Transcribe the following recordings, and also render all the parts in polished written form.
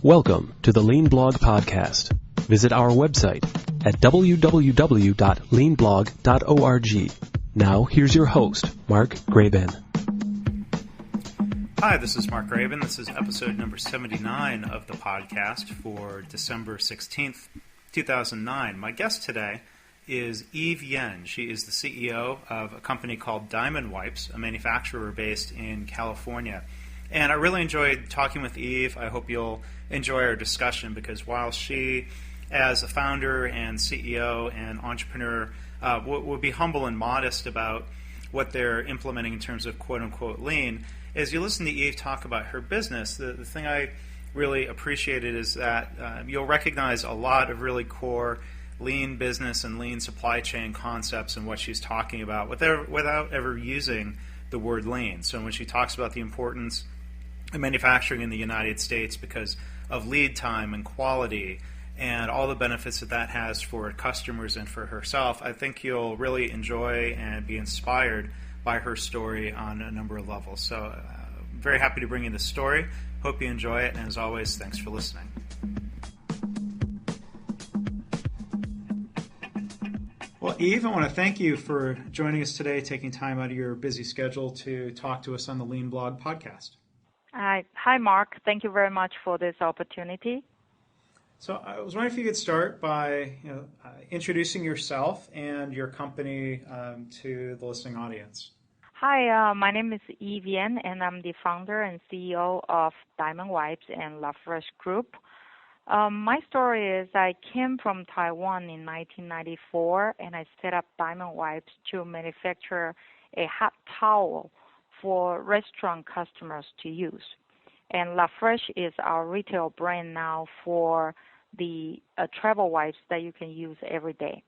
Welcome to the Lean Blog Podcast. Visit our website at www.leanblog.org. Now, here's your host, Mark Graban. Hi, this is Mark Graban. This is episode number 79 of the podcast for December 16th, 2009. My guest today is Eve Yen. She is the CEO of a company called Diamond Wipes, a manufacturer based in California. And I really enjoyed talking with Eve. I hope you'll enjoy our discussion because while she, as a founder and CEO and entrepreneur, will be humble and modest about what they're implementing in terms of quote-unquote lean, as you listen to Eve talk about her business, the thing I really appreciated is that you'll recognize a lot of really core lean business and lean supply chain concepts in what she's talking about without ever using the word lean. So when she talks about the importance of manufacturing in the United States because of lead time and quality and all the benefits that has for customers and for herself, I think you'll really enjoy and be inspired by her story on a number of levels. So I'm very happy to bring you this story. Hope you enjoy it, and as always, thanks for listening. Well, Eve, I want to thank you for joining us today, taking time out of your busy schedule to talk to us on the Lean Blog podcast. Hi, Mark. Thank you very much for this opportunity. So I was wondering if you could start by introducing yourself and your company to the listening audience. Hi, my name is Eve Yen, and I'm the founder and CEO of Diamond Wipes and La Fresh Group. My story is I came from Taiwan in 1994, and I set up Diamond Wipes to manufacture a hot towel for restaurant customers to use. And La Fresh is our retail brand now for the travel wipes that you can use every day.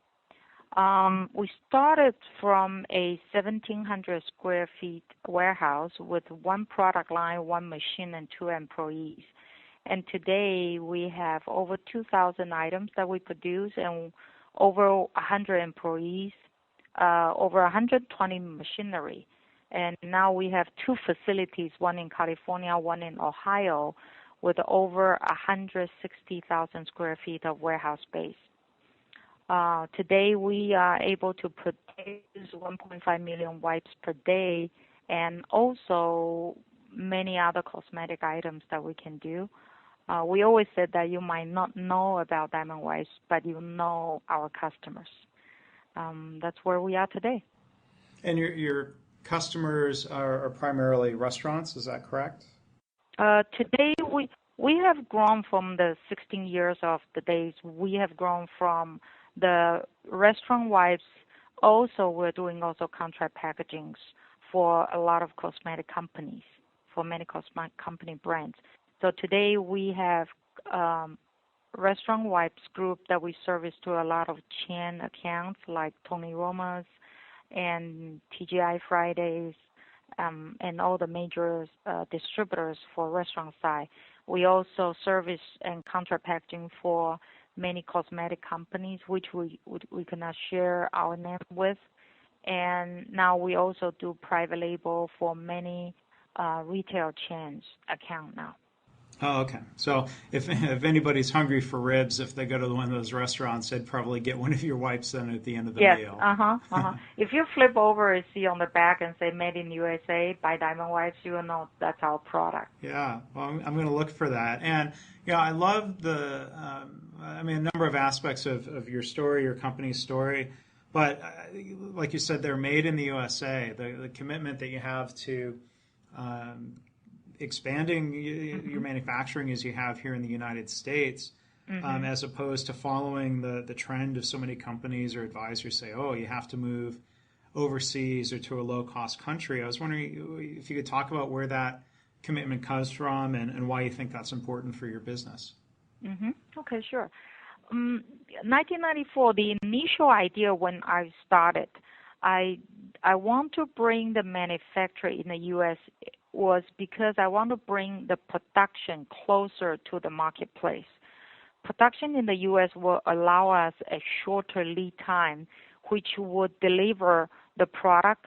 We started from a 1,700 square feet warehouse with one product line, one machine, and 2 employees. And today we have over 2,000 items that we produce and over 100 employees, over 120 machinery. And now we have 2 facilities, one in California, one in Ohio, with over 160,000 square feet of warehouse space. Today we are able to produce 1.5 million wipes per day and also many other cosmetic items that we can do. We always said that you might not know about Diamond Wipes, but you know our customers. That's where we are today. And your customers are primarily restaurants, is that correct? Today we have grown from the 16 years of the days. We have grown from the restaurant wipes. Also, we're doing also contract packagings for a lot of cosmetic companies, for many cosmetic company brands. So today we have restaurant wipes group that we service to a lot of chain accounts like Tony Roma's and TGI Fridays, and all the major distributors for restaurant side. We also service and contract packaging for many cosmetic companies, which we cannot share our name with. And now we also do private label for many retail chains account now. Oh, okay. So if anybody's hungry for ribs, if they go to one of those restaurants, they'd probably get one of your wipes then at the end of the meal. Yes, If you flip over and see on the back and say Made in USA by Diamond Wipes, you will know that's our product. Yeah, well, I'm going to look for that. And, I love a number of aspects of your story, your company's story. But like you said, they're made in the USA. The commitment that you have to expanding your manufacturing as you have here in the United States, as opposed to following the trend of so many companies or advisors say, oh, you have to move overseas or to a low-cost country. I was wondering if you could talk about where that commitment comes from and why you think that's important for your business. Okay, sure. 1994, the initial idea when I started, I want to bring the manufacturer in the U.S. was because I want to bring the production closer to the marketplace. Production in the U.S. will allow us a shorter lead time, which would deliver the product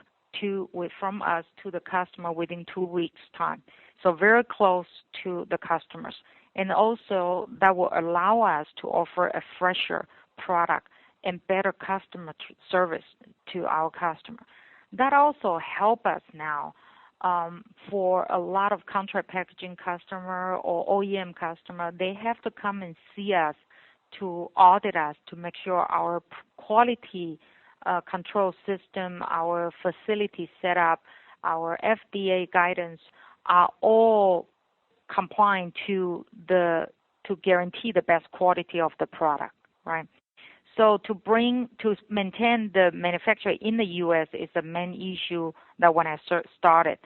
from us to the customer within 2 weeks' time. So very close to the customers. And also that will allow us to offer a fresher product and better customer service to our customer. That also help us now for a lot of contract packaging customer or OEM customer. They have to come and see us to audit us to make sure our quality control system, our facility setup, our FDA guidance are all compliant to guarantee the best quality of the product, right? So to maintain the manufacturing in the U.S. is the main issue that when I started.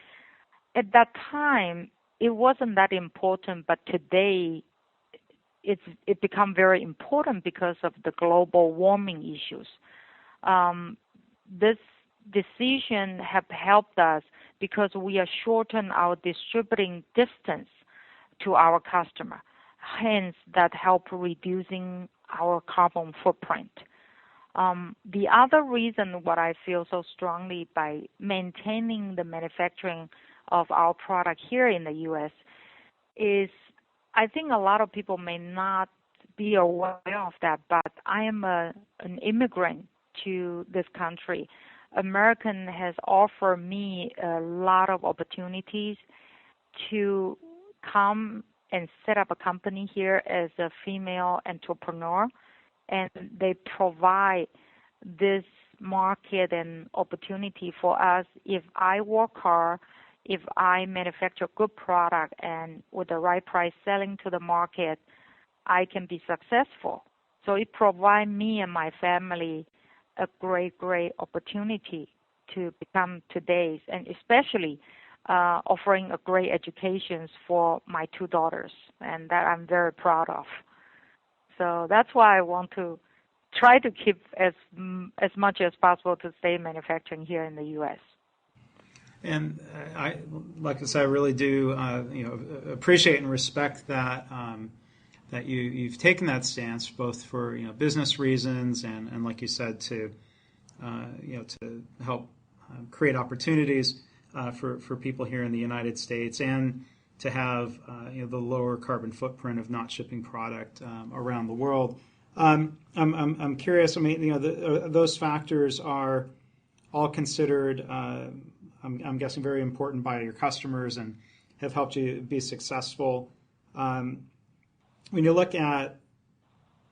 At that time, it wasn't that important, but today it become very important because of the global warming issues. This decision have helped us because we are shorten our distributing distance to our customer. Hence, that help reducing our carbon footprint. The other reason what I feel so strongly by maintaining the manufacturing of our product here in the U.S. is I think a lot of people may not be aware of that, but I am an immigrant to this country. American has offered me a lot of opportunities to come and set up a company here as a female entrepreneur, and they provide this market and opportunity for us. If I work hard, if I manufacture good product and with the right price selling to the market, I can be successful. So it provides me and my family a great opportunity to become today's, and especially offering a great education for my two daughters, and that I'm very proud of. So that's why I want to try to keep as much as possible to stay manufacturing here in the U.S. And like I said, I really do appreciate and respect that that you've taken that stance both for business reasons and like you said to to help create opportunities for people here in the United States and to have the lower carbon footprint of not shipping product around the world. I'm curious. I mean, those factors are all considered. I'm guessing very important by your customers and have helped you be successful. When you look at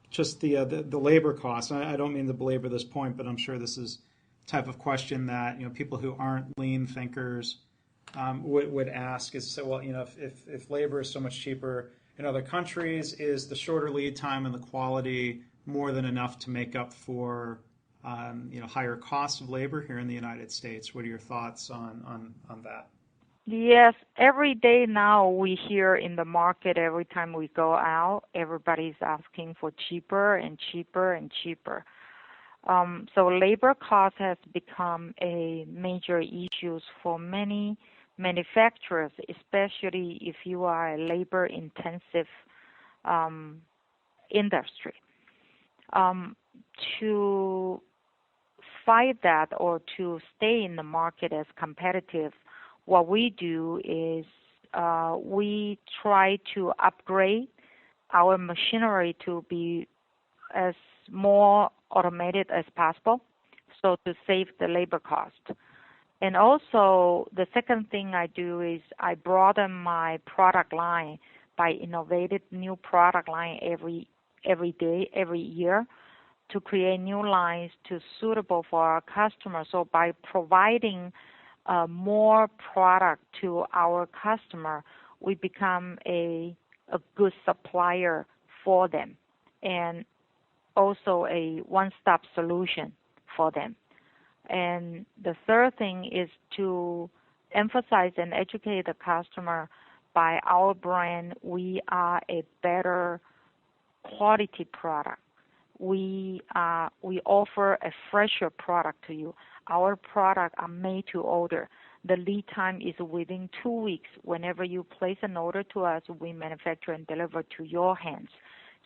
just the labor costs, I don't mean to belabor this point, but I'm sure this is the type of question that people who aren't lean thinkers would ask is, so, well, if labor is so much cheaper in other countries, is the shorter lead time and the quality more than enough to make up for higher costs of labor here in the United States? What are your thoughts on that? Yes, every day now we hear in the market, every time we go out, everybody's asking for cheaper and cheaper and cheaper. So labor cost has become a major issue for many manufacturers, especially if you are a labor-intensive industry. To fight that or to stay in the market as competitive, what we do is we try to upgrade our machinery to be as more automated as possible, so to save the labor cost. And also, the second thing I do is I broaden my product line by innovative new product line every day, every year, to create new lines to suitable for our customers. So by providing more product to our customer, we become a good supplier for them, and also a one-stop solution for them. And the third thing is to emphasize and educate the customer by our brand. We are a better quality product. We offer a fresher product to you. Our products are made to order. The lead time is within 2 weeks. Whenever you place an order to us, we manufacture and deliver to your hands.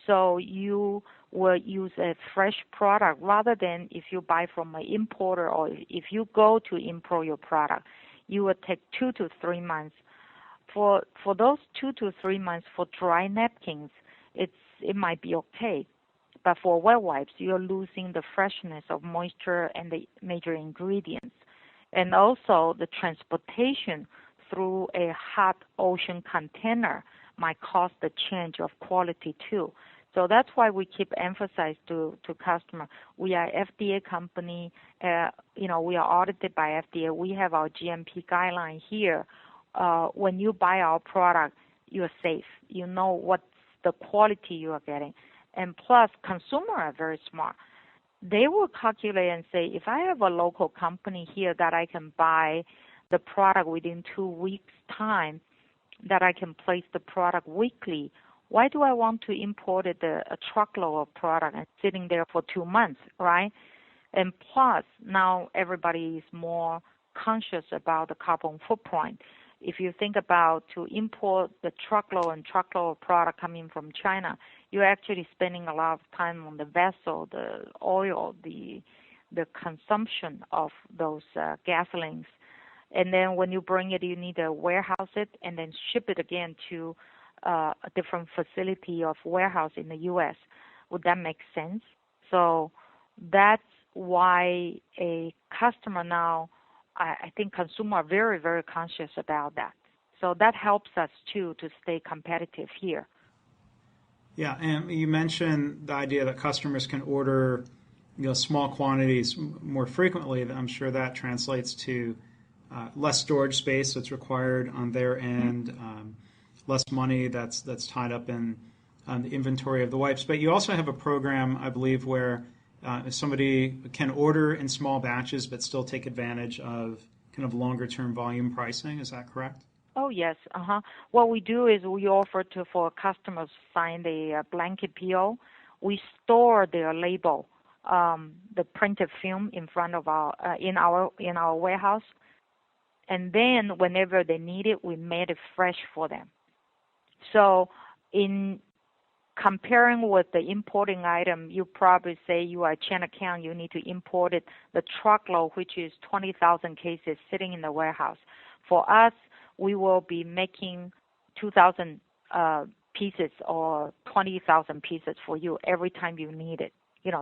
So you will use a fresh product rather than if you buy from an importer, or if you go to import your product, you will take 2 to 3 months for those 2 to 3 months for dry napkins, it might be okay. But for wet wipes, you're losing the freshness of moisture and the major ingredients. And also the transportation through a hot ocean container might cause the change of quality too. So that's why we keep emphasize to customer. We are FDA company. We are audited by FDA. We have our GMP guideline here. When you buy our product, you're safe. You know what's the quality you are getting. And plus, consumers are very smart. They will calculate and say, if I have a local company here that I can buy the product within 2 weeks' time, that I can place the product weekly, why do I want to import a truckload of product and sitting there for 2 months, right? And plus, now everybody is more conscious about the carbon footprint. If you think about to import the truckload of product coming from China, you're actually spending a lot of time on the vessel, the oil, the consumption of those gasolines. And then when you bring it, you need to warehouse it and then ship it again to a different facility of warehouse in the U.S. Would that make sense? So that's why a customer now, I think consumers are very, very conscious about that. So that helps us, too, to stay competitive here. Yeah, and you mentioned the idea that customers can order small quantities more frequently. I'm sure that translates to less storage space that's required on their end, less money that's tied up in the inventory of the wipes. But you also have a program, I believe, where if somebody can order in small batches but still take advantage of kind of longer-term volume pricing. Is that correct? Oh, yes. What we do is we offer for customers sign the blanket PO. We store their label, the printed film in front of in our warehouse. And then whenever they need it, we made it fresh for them. So in comparing with the importing item, you probably say you are a chain account, you need to import it, the truckload, which is 20,000 cases sitting in the warehouse. For us, we will be making 2,000 pieces or 20,000 pieces for you every time you need it.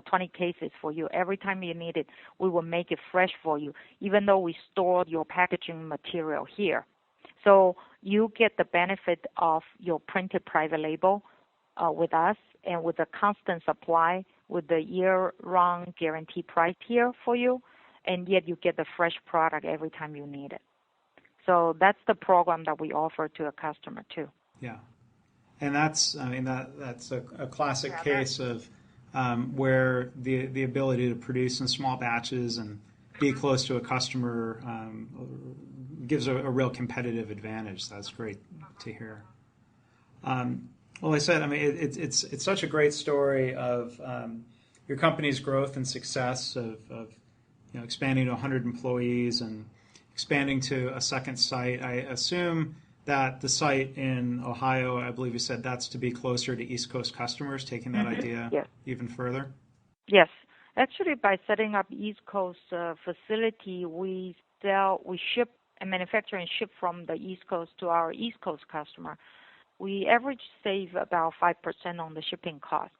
20 cases for you. Every time you need it, we will make it fresh for you, even though we store your packaging material here. So you get the benefit of your printed private label with us and with the constant supply with the year-round guarantee price here for you, and yet you get the fresh product every time you need it. So that's the program that we offer to a customer too. Yeah, and that's a classic case of where the ability to produce in small batches and be close to a customer gives a real competitive advantage. That's great to hear. Well, I said, it's such a great story of your company's growth and success of expanding to 100 employees and expanding to a second site. I assume that the site in Ohio, I believe you said that's to be closer to East Coast customers, taking that idea even further? Yes. Actually, by setting up East Coast facility, we ship and manufacture and ship from the East Coast to our East Coast customer. We average save about 5% on the shipping cost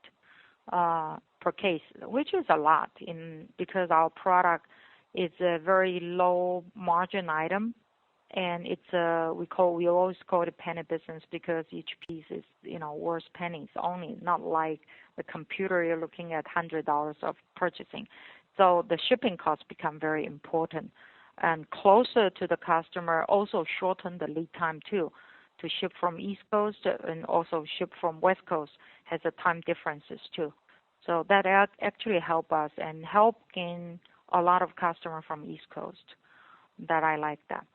per case, which is a lot because our product is a very low margin item, and we always call it a penny business because each piece is worth pennies only, not like the computer you're looking at $100 of purchasing. So the shipping costs become very important, and closer to the customer also shorten the lead time too. To ship from East Coast and also ship from West Coast has a time differences too. So that actually help us and help gain a lot of customers from East Coast. That I like that.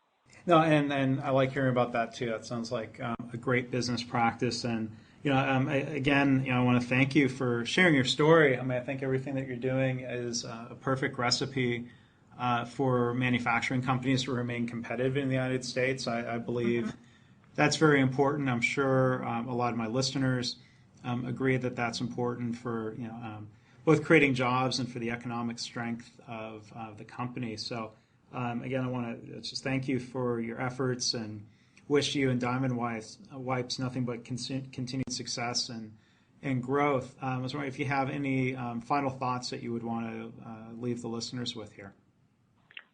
No, and I like hearing about that too. That sounds like a great business practice. And again, I want to thank you for sharing your story. I think everything that you're doing is a perfect recipe for manufacturing companies to remain competitive in the United States. I believe that's very important. I'm sure a lot of my listeners agree that that's important for both creating jobs and for the economic strength of the company. So again, I want to just thank you for your efforts and wish you and Diamond Wipes nothing but continued success and growth. I was wondering if you have any final thoughts that you would want to leave the listeners with here.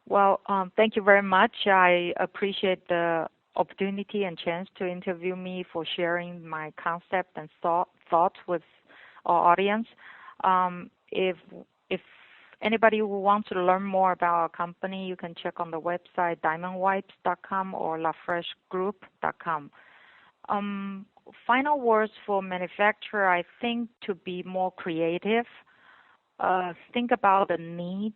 Well, thank you very much. I appreciate the opportunity and chance to interview me, for sharing my concept and thoughts with our audience. If anybody who wants to learn more about our company, you can check on the website diamondwipes.com or lafreshgroup.com. Final words for manufacturer, I think to be more creative. Think about the need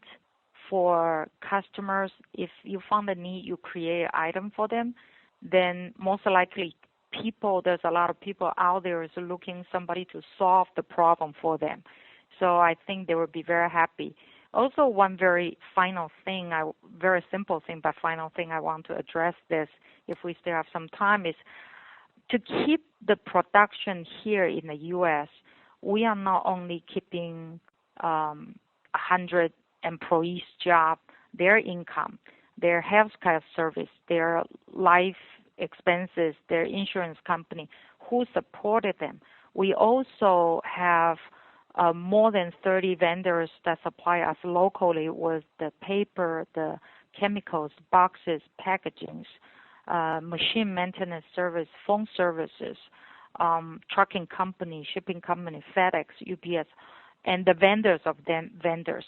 for customers. If you found the need, you create an item for them, then most likely there's a lot of people out there is looking somebody to solve the problem for them. So I think they would be very happy. Also, one very final thing, very simple thing, but final thing I want to address this, if we still have some time, is to keep the production here in the U.S. We are not only keeping 100 employees' job, their income, their health care service, their life expenses, their insurance company, who supported them. We also have more than 30 vendors that supply us locally with the paper, the chemicals, boxes, packagings, machine maintenance service, phone services, trucking company, shipping company, FedEx, UPS, and the vendors of them vendors.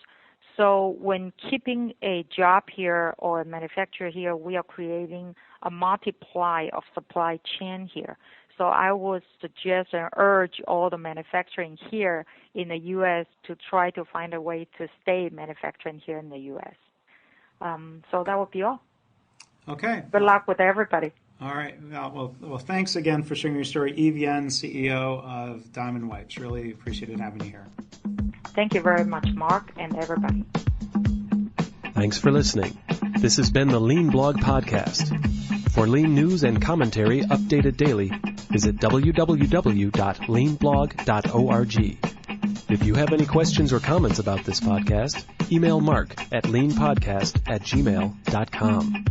So when keeping a job here or a manufacturer here, we are creating a multiply of supply chain here. So I would suggest and urge all the manufacturing here in the U.S. to try to find a way to stay manufacturing here in the U.S. So that would be all. Okay. Good luck with everybody. All right. Well, thanks again for sharing your story. Eve Yen, CEO of Diamond Wipes. Really appreciated having you here. Thank you very much, Mark, and everybody. Thanks for listening. This has been the Lean Blog Podcast. For Lean news and commentary updated daily, visit www.leanblog.org. If you have any questions or comments about this podcast, email Mark at leanpodcast@gmail.com.